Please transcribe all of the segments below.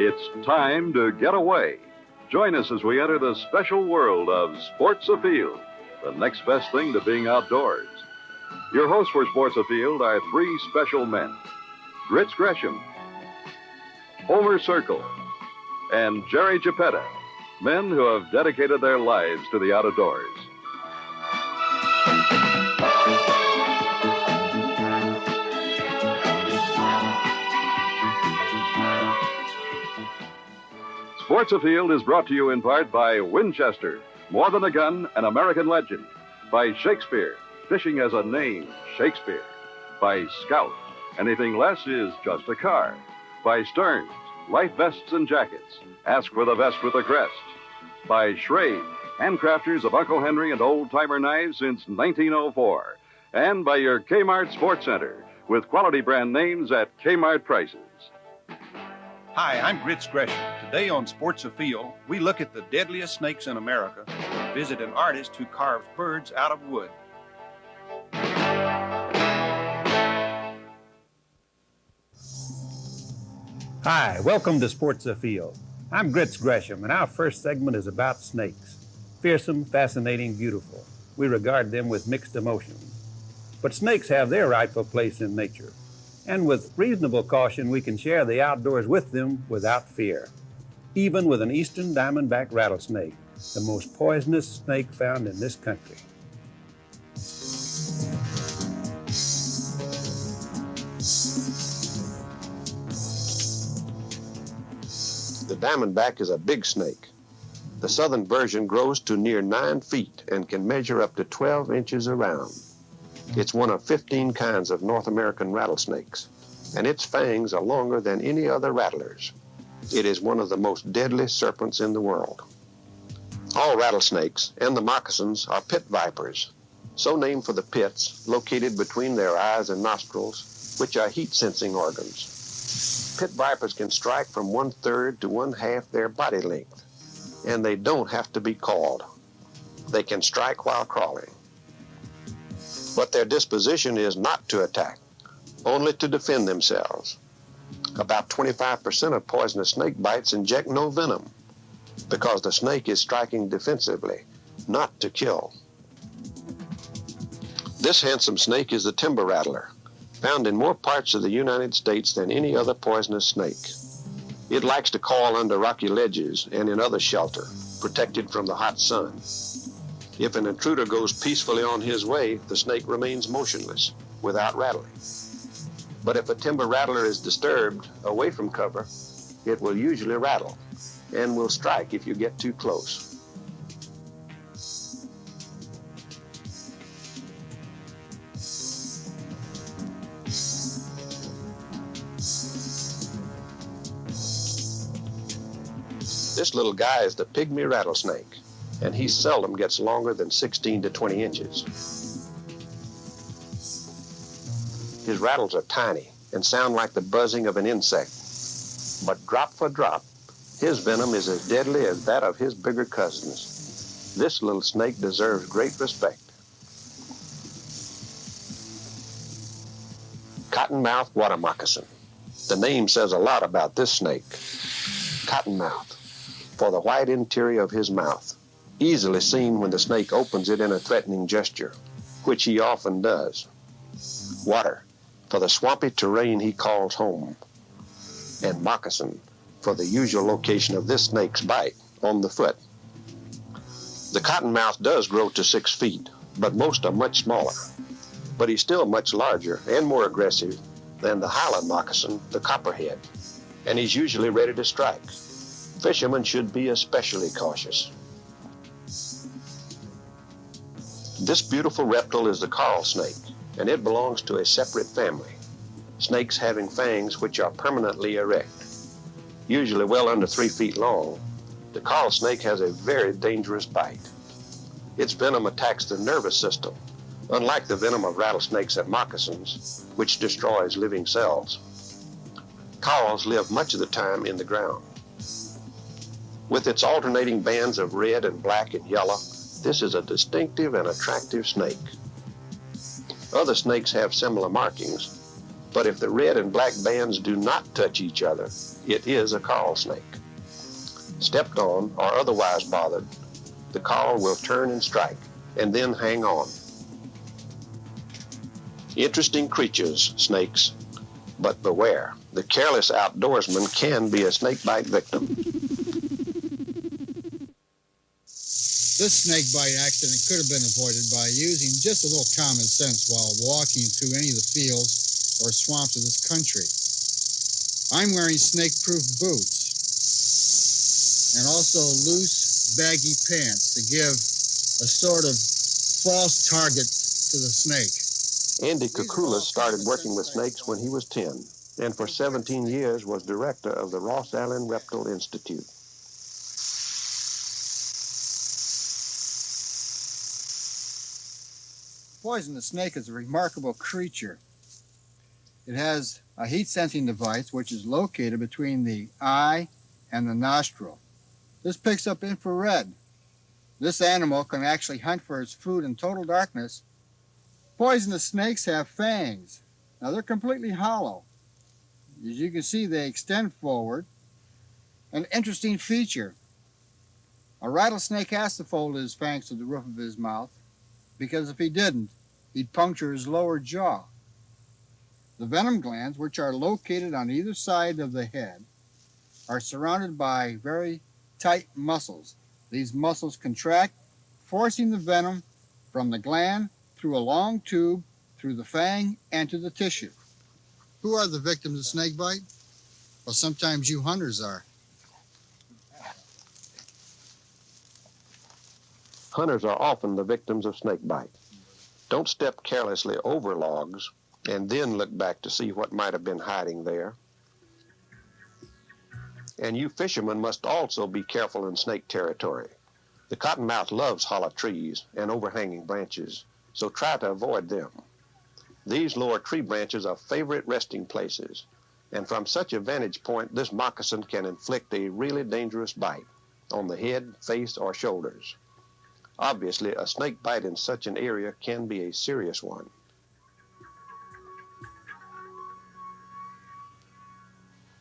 It's time to get away. Join us as we enter the special world of Sports Afield, the next best thing to being outdoors. Your hosts for Sports Afield are three special men: Gresham, Homer Circle, and Jerry Geppetta, men who have dedicated their lives to the outdoors. Sports Afield is brought to you in part by Winchester, more than a gun, an American legend. By Shakespeare, fishing has a name, Shakespeare. By Scout, anything less is just a car. By Stearns, life vests and jackets. Ask for the vest with the crest. By Schrade, handcrafters of Uncle Henry and old-timer knives since 1904. And by your Kmart Sports Center, with quality brand names at Kmart prices. Hi, I'm Gresham. Today on Sports Afield, we look at the deadliest snakes in America and visit an artist who carves birds out of wood. Hi, welcome to Sports Afield. I'm Gresham, and our first segment is about snakes. Fearsome, fascinating, beautiful. We regard them with mixed emotions. But snakes have their rightful place in nature. And with reasonable caution, we can share the outdoors with them without fear. Even with an eastern diamondback rattlesnake, the most poisonous snake found in this country. The diamondback is a big snake. The southern version grows to near 9 feet and can measure up to 12 inches around. It's one of 15 kinds of North American rattlesnakes, and its fangs are longer than any other rattlers. It is one of the most deadly serpents in the world. All rattlesnakes and the moccasins are pit vipers, so named for the pits located between their eyes and nostrils, which are heat-sensing organs. Pit vipers can strike from 1/3 to 1/2 their body length, and they don't have to be called. They can strike while crawling. But their disposition is not to attack, only to defend themselves. About 25% of poisonous snake bites inject no venom, because the snake is striking defensively, not to kill. This handsome snake is the timber rattler, found in more parts of the United States than any other poisonous snake. It likes to crawl under rocky ledges and in other shelter, protected from the hot sun. If an intruder goes peacefully on his way, the snake remains motionless, without rattling. But if a timber rattler is disturbed away from cover, it will usually rattle and will strike if you get too close. This little guy is the pygmy rattlesnake, and he seldom gets longer than 16 to 20 inches. His rattles are tiny and sound like the buzzing of an insect. But drop for drop, his venom is as deadly as that of his bigger cousins. This little snake deserves great respect. Cottonmouth water moccasin. The name says a lot about this snake. Cottonmouth, for the white interior of his mouth, easily seen when the snake opens it in a threatening gesture, which he often does. Water, for the swampy terrain he calls home. And moccasin, for the usual location of this snake's bite, on the foot. The cottonmouth does grow to 6 feet, but most are much smaller. But he's still much larger and more aggressive than the highland moccasin, the copperhead, and he's usually ready to strike. Fishermen should be especially cautious. This beautiful reptile is the coral snake, and it belongs to a separate family, snakes having fangs which are permanently erect. Usually well under 3 feet long, the coral snake has a very dangerous bite. Its venom attacks the nervous system, unlike the venom of rattlesnakes and moccasins, which destroys living cells. Corals live much of the time in the ground. With its alternating bands of red and black and yellow, this is a distinctive and attractive snake. Other snakes have similar markings, But if the red and black bands do not touch each other, it is a coral snake. Stepped on or otherwise bothered, the coral will turn and strike, and then hang on. Interesting creatures, snakes, but beware, the careless outdoorsman can be a snakebite victim. This snakebite accident could have been avoided by using just a little common sense while walking through any of the fields or swamps of this country. I'm wearing snake-proof boots and also loose, baggy pants to give a sort of false target to the snake. Andy Kukulis started working with snakes when he was 10, and for 17 years was director of the Ross Allen Reptile Institute. Poisonous snake is a remarkable creature. It has a heat-sensing device which is located between the eye and the nostril. This picks up infrared. This animal can actually hunt for its food in total darkness. Poisonous snakes have fangs. Now they're completely hollow. As you can see, they extend forward. An interesting feature. A rattlesnake has to fold his fangs to the roof of his mouth, because if he didn't, he'd puncture his lower jaw. The venom glands, which are located on either side of the head, are surrounded by very tight muscles. These muscles contract, forcing the venom from the gland through a long tube, through the fang, and to the tissue. Who are the victims of snakebite? Well, sometimes you hunters are. Hunters are often the victims of snakebite. Don't step carelessly over logs and then look back to see what might have been hiding there. And you fishermen must also be careful in snake territory. The cottonmouth loves hollow trees and overhanging branches, so try to avoid them. These lower tree branches are favorite resting places, and from such a vantage point, this moccasin can inflict a really dangerous bite on the head, face, or shoulders. Obviously, a snake bite in such an area can be a serious one.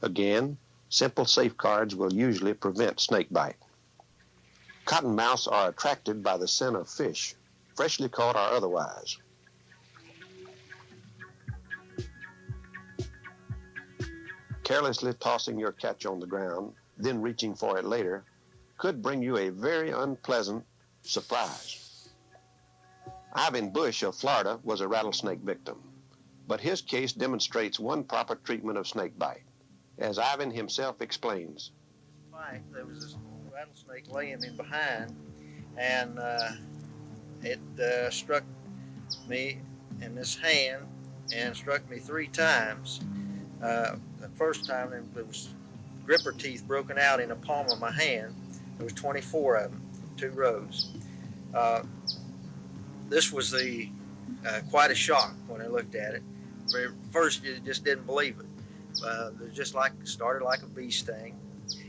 Again, simple safeguards will usually prevent snake bite. Cottonmouths are attracted by the scent of fish, freshly caught or otherwise. Carelessly tossing your catch on the ground, then reaching for it later, could bring you a very unpleasant surprise. Ivan Bush of Florida was a rattlesnake victim, but his case demonstrates one proper treatment of snake bite. As Ivan himself explains, there was this rattlesnake laying in behind, and it struck me in this hand and struck me 3 times. The first time there was gripper teeth broken out in the palm of my hand. There was 24 of them, 2 rows. This was quite a shock when I looked at it. First, you just didn't believe it. It just started like a bee sting.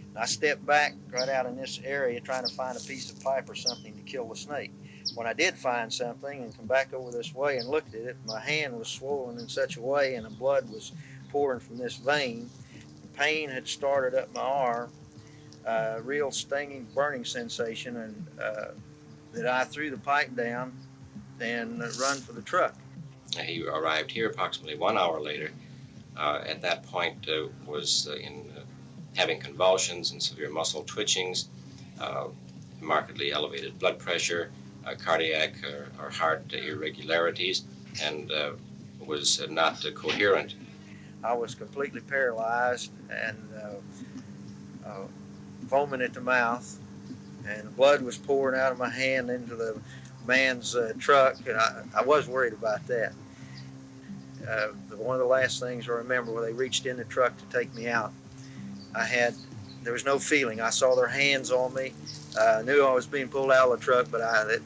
And I stepped back right out in this area trying to find a piece of pipe or something to kill the snake. When I did find something and come back over this way and looked at it, my hand was swollen in such a way and the blood was pouring from this vein. The pain had started up my arm, real stinging, burning sensation, and that I threw the pipe down and run for the truck. He arrived here approximately 1 hour later. At that point, was having convulsions and severe muscle twitchings, markedly elevated blood pressure, cardiac or heart irregularities, and was not coherent. I was completely paralyzed and foaming at the mouth, and blood was pouring out of my hand into the man's truck, and I was worried about that. One of the last things I remember when they reached in the truck to take me out, there was no feeling. I saw their hands on me. I knew I was being pulled out of the truck, but I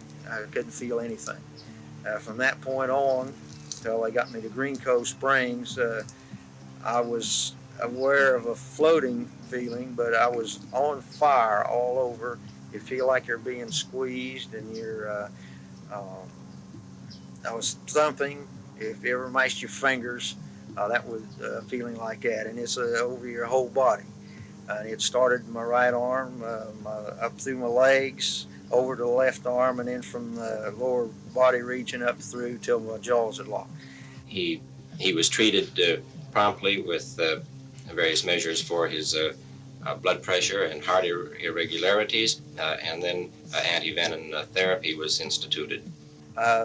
couldn't feel anything. From that point on, until they got me to Green Cove Springs, I was aware of a floating feeling, but I was on fire all over. You feel like you're being squeezed, and I was thumping. If you ever maced your fingers That was feeling like that, and it's over your whole body. It started in my right arm, up through my legs, over to the left arm, and then from the lower body region up through till my jaws had locked. He was treated promptly with various measures for his blood pressure and heart irregularities, and then anti-venom therapy was instituted.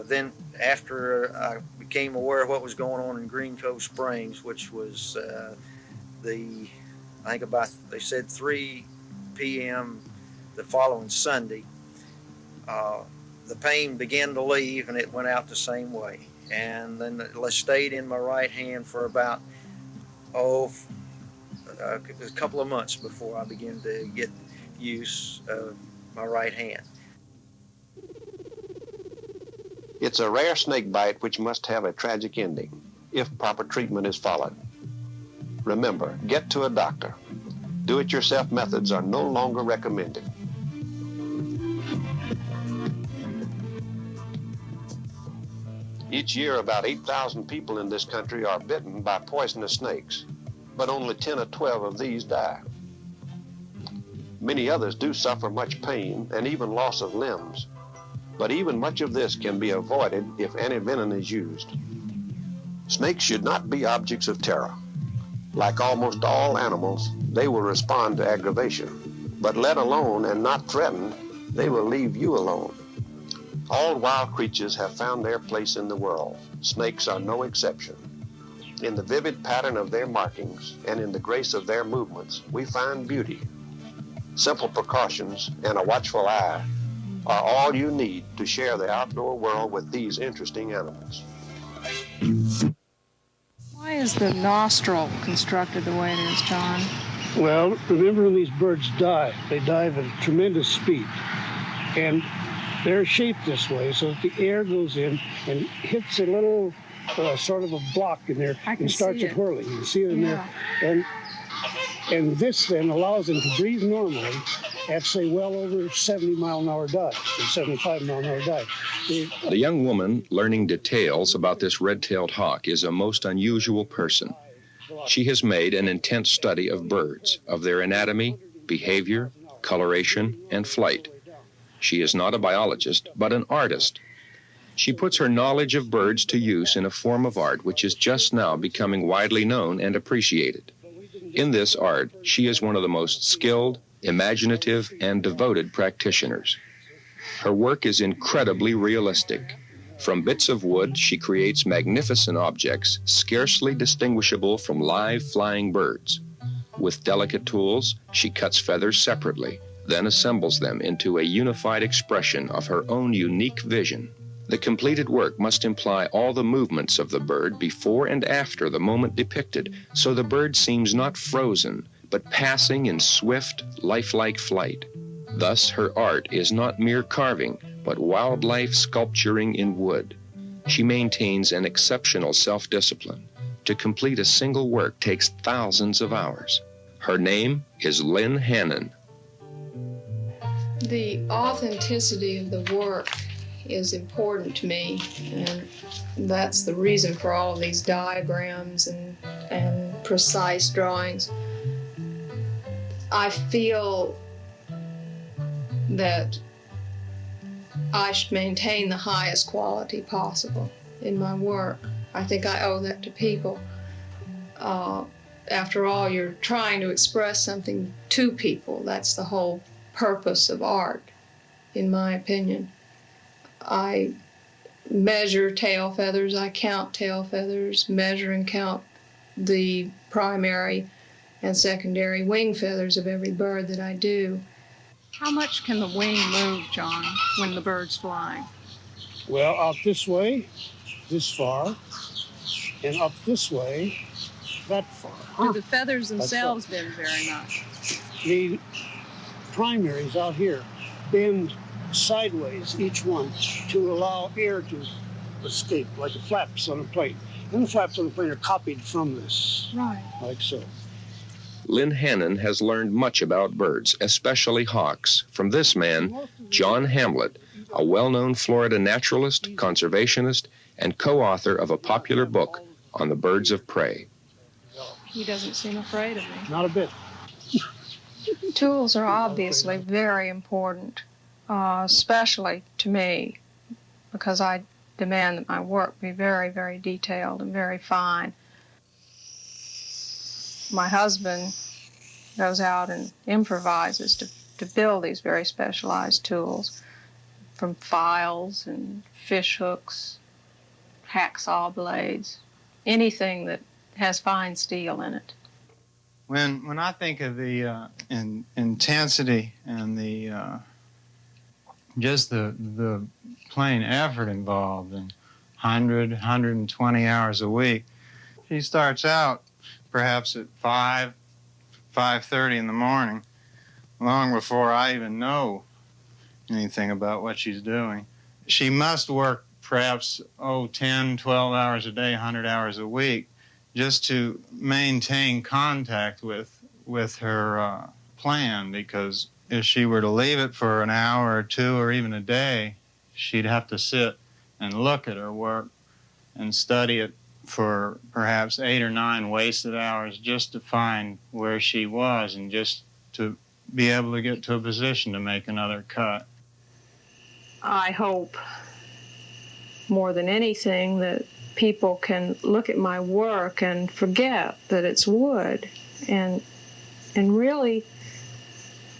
Then after I became aware of what was going on in Green Cove Springs, which was I think about, they said 3 p.m. the following Sunday, the pain began to leave and it went out the same way. And then it stayed in my right hand for about, a couple of months before I began to get use of my right hand. It's a rare snake bite which must have a tragic ending if proper treatment is followed. Remember, get to a doctor. Do-it-yourself methods are no longer recommended. Each year, about 8,000 people in this country are bitten by poisonous snakes, but only 10 or 12 of these die. Many others do suffer much pain and even loss of limbs, but even much of this can be avoided if anti-venom is used. Snakes should not be objects of terror. Like almost all animals, they will respond to aggravation, but let alone and not threatened, they will leave you alone. All wild creatures have found their place in the world. Snakes are no exception. In the vivid pattern of their markings and in the grace of their movements, we find beauty. Simple precautions and a watchful eye are all you need to share the outdoor world with these interesting animals. Why is the nostril constructed the way it is, John? Well, remember when these birds dive, they dive at a tremendous speed. And they're shaped this way so that the air goes in and hits a little sort of a block in there and starts it whirling. You can see it in there. And this then allows them to breathe normally at, say, well over 70-mile-an-hour dive, or 75-mile-an-hour dive. The young woman learning details about this red-tailed hawk is a most unusual person. She has made an intense study of birds, of their anatomy, behavior, coloration, and flight. She is not a biologist, but an artist. She puts her knowledge of birds to use in a form of art which is just now becoming widely known and appreciated. In this art, she is one of the most skilled, imaginative, and devoted practitioners. Her work is incredibly realistic. From bits of wood, she creates magnificent objects, scarcely distinguishable from live flying birds. With delicate tools, she cuts feathers separately, then assembles them into a unified expression of her own unique vision. The completed work must imply all the movements of the bird before and after the moment depicted, so the bird seems not frozen, but passing in swift, lifelike flight. Thus, her art is not mere carving, but wildlife sculpturing in wood. She maintains an exceptional self-discipline. To complete a single work takes thousands of hours. Her name is Lynn Hannon. The authenticity of the work is important to me, and that's the reason for all of these diagrams and precise drawings. I feel that I should maintain the highest quality possible in my work. I think I owe that to people. After all, you're trying to express something to people. That's the whole purpose of art, in my opinion. I measure tail feathers, I count tail feathers, measure and count the primary and secondary wing feathers of every bird that I do. How much can the wing move, John, when the bird's flying? Well, out this way, this far, and up this way, that far. Do the feathers themselves bend very much? The primaries out here bend sideways, each one, to allow air to escape, like the flaps on a plane. And the flaps on the plane are copied from this, right, like so. Lynn Hannon has learned much about birds, especially hawks, from this man, John Hamlet, a well-known Florida naturalist, conservationist, and co-author of a popular book on the birds of prey. He doesn't seem afraid of me. Not a bit. Tools are obviously very important, especially to me, because I demand that my work be very, very detailed and very fine. My husband goes out and improvises to build these very specialized tools, from files and fish hooks, hacksaw blades, anything that has fine steel in it. When I think of the intensity and the just the plain effort involved in 120 hours a week, she starts out perhaps at 5:30 in the morning, long before I even know anything about what she's doing. She must work perhaps 10, 12 hours a day, 100 hours a week, just to maintain contact with her plan, because if she were to leave it for an hour or two or even a day, she'd have to sit and look at her work and study it for perhaps 8 or 9 wasted hours just to find where she was and just to be able to get to a position to make another cut. I hope more than anything that people can look at my work and forget that it's wood and really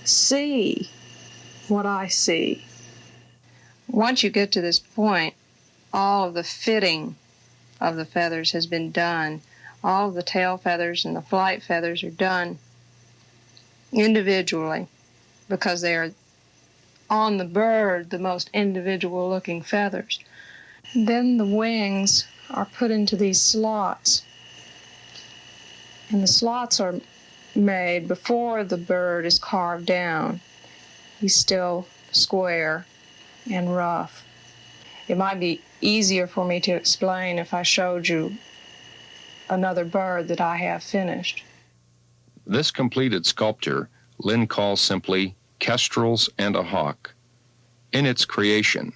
see what I see. Once you get to this point, all of the fitting of the feathers has been done. All of the tail feathers and the flight feathers are done individually because they are on the bird the most individual looking feathers. Then the wings are put into these slots, and the slots are made before the bird is carved down. He's still square and rough. It might be easier for me to explain if I showed you another bird that I have finished. This completed sculpture Lynn calls simply Kestrels and a Hawk. In its creation,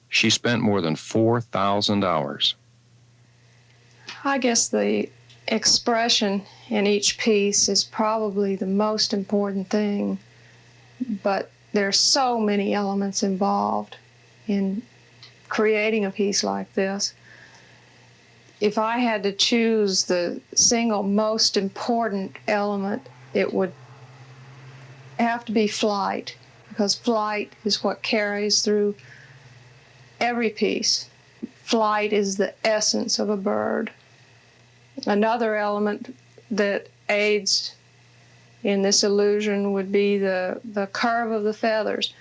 she spent more than 4,000 hours. I guess the expression in each piece is probably the most important thing, but there are so many elements involved in creating a piece like this. If I had to choose the single most important element, it would have to be flight, because flight is what carries through every piece. Flight is the essence of a bird. Another element that aids in this illusion would be the curve of the feathers.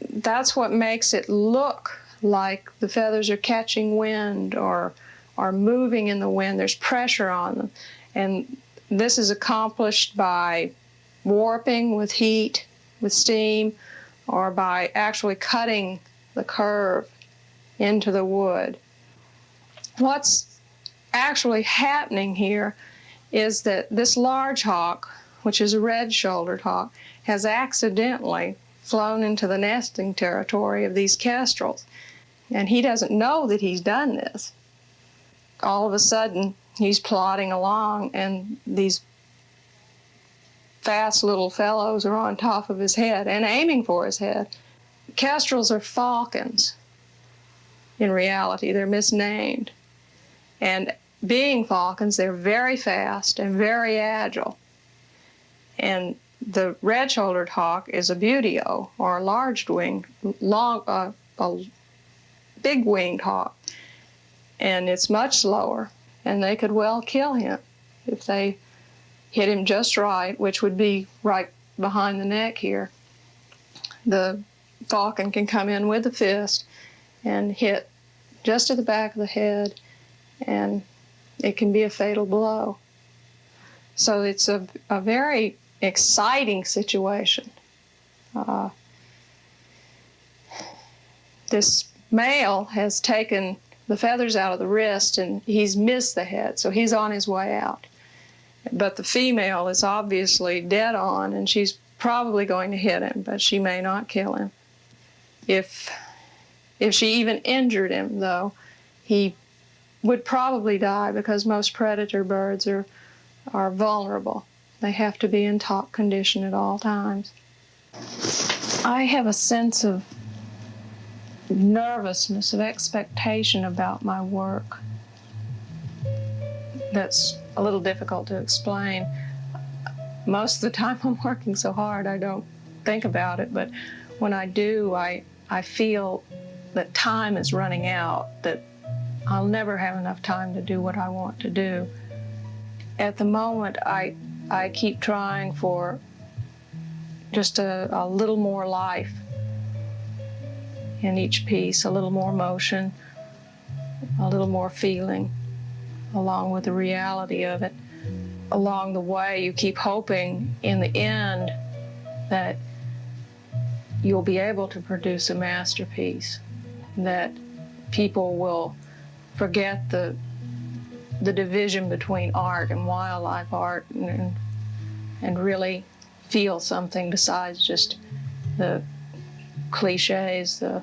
That's what makes it look like the feathers are catching wind or are moving in the wind. There's pressure on them. And this is accomplished by warping with heat, with steam, or by actually cutting the curve into the wood. What's actually happening here is that this large hawk, which is a red-shouldered hawk, has accidentally flown into the nesting territory of these kestrels. And he doesn't know that he's done this. All of a sudden, he's plodding along, and these fast little fellows are on top of his head and aiming for his head. Kestrels are falcons. In reality, they're misnamed. And being falcons, they're very fast and very agile. And the red-shouldered hawk is a buteo, or a large-winged, a big-winged hawk. And it's much slower, and they could well kill him if they hit him just right, which would be right behind the neck here. The falcon can come in with a fist and hit just at the back of the head, and it can be a fatal blow. So it's a very exciting situation. This male has taken the feathers out of the wrist, and he's missed the head, so he's on his way out. But the female is obviously dead on, and she's probably going to hit him, but she may not kill him. If she even injured him, though, he would probably die because most predator birds are vulnerable. They have to be in top condition at all times. I have a sense of nervousness, of expectation about my work that's a little difficult to explain. Most of the time I'm working so hard I don't think about it, but when I do, I feel that time is running out, that I'll never have enough time to do what I want to do. At the moment, I keep trying for just a little more life in each piece, a little more motion, a little more feeling, along with the reality of it. Along the way, you keep hoping in the end that you'll be able to produce a masterpiece, that people will forget the division between art and wildlife art and really feel something besides just the cliches, the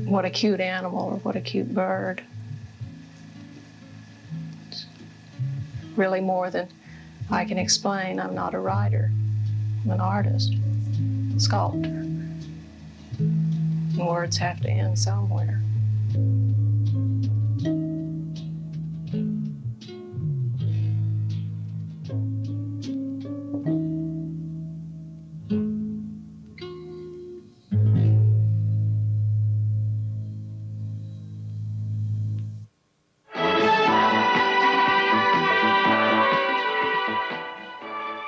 what a cute animal or what a cute bird. It's really more than I can explain. I'm not a writer. I'm an artist, sculptor. And words have to end somewhere.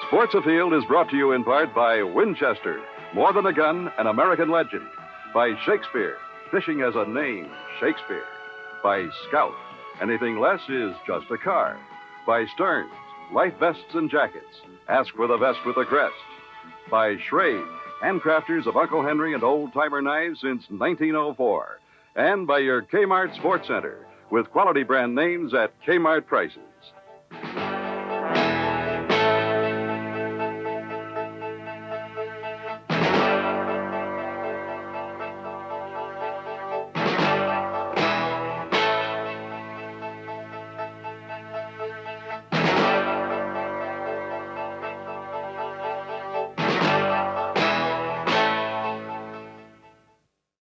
Sports Afield is brought to you in part by Winchester, More Than a Gun, an American Legend. By Shakespeare, Fishing as a Name, Shakespeare. By Scout, anything less is just a car. By Stearns, life vests and jackets. Ask for the vest with the crest. By Schrade, handcrafters of Uncle Henry and old-timer knives since 1904. And by your Kmart Sports Center, with quality brand names at Kmart prices.